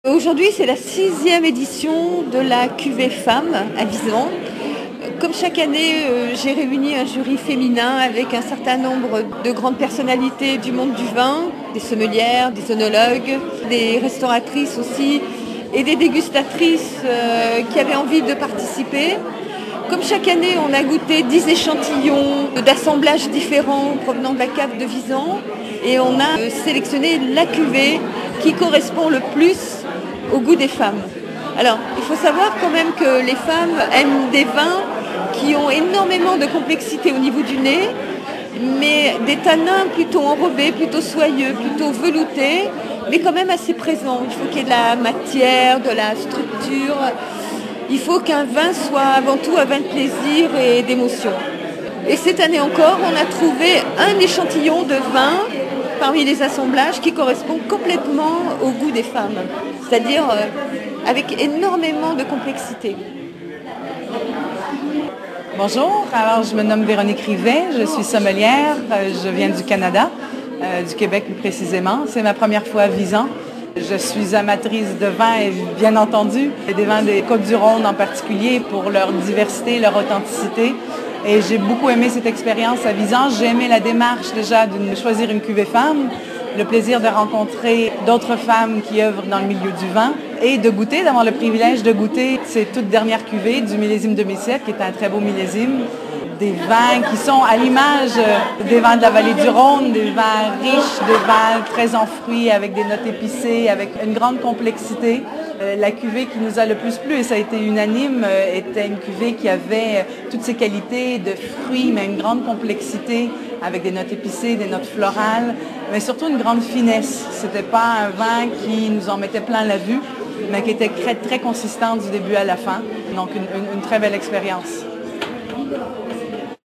Aujourd'hui, c'est la 6e édition de la cuvée Femmes à Visan. Comme chaque année, j'ai réuni un jury féminin avec un certain nombre de grandes personnalités du monde du vin, des sommelières, des œnologues, des restauratrices aussi, et des dégustatrices qui avaient envie de participer. Comme chaque année, on a goûté 10 échantillons d'assemblages différents provenant de la cave de Visan, et on a sélectionné la cuvée qui correspond le plus au goût des femmes. Alors, il faut savoir quand même que les femmes aiment des vins qui ont énormément de complexité au niveau du nez, mais des tanins plutôt enrobés, plutôt soyeux, plutôt veloutés, mais quand même assez présents. Il faut qu'il y ait de la matière, de la structure. Il faut qu'un vin soit avant tout un vin de plaisir et d'émotion. Et cette année encore, on a trouvé un échantillon de vin parmi les assemblages qui correspond complètement au goût des femmes, c'est-à-dire avec énormément de complexité. Bonjour, alors je me nomme Véronique Rivet, je suis sommelière, je viens du Canada, du Québec plus précisément. C'est ma première fois à Visan. Je suis amatrice de vin et bien entendu des vins des Côtes-du-Rhône en particulier pour leur diversité, leur authenticité. Et j'ai beaucoup aimé cette expérience à Visan. J'ai aimé la démarche déjà de choisir une cuvée femme, le plaisir de rencontrer d'autres femmes qui œuvrent dans le milieu du vin et de goûter, d'avoir le privilège de goûter ces toutes dernières cuvées du millésime 2007, qui est un très beau millésime. Des vins qui sont à l'image des vins de la vallée du Rhône, des vins riches, des vins très en fruits, avec des notes épicées, avec une grande complexité. La cuvée qui nous a le plus plu, et ça a été unanime, était une cuvée qui avait toutes ces qualités de fruits, mais une grande complexité, avec des notes épicées, des notes florales, mais surtout une grande finesse. C'était pas un vin qui nous en mettait plein la vue, mais qui était très, très consistant du début à la fin. Donc une très belle expérience.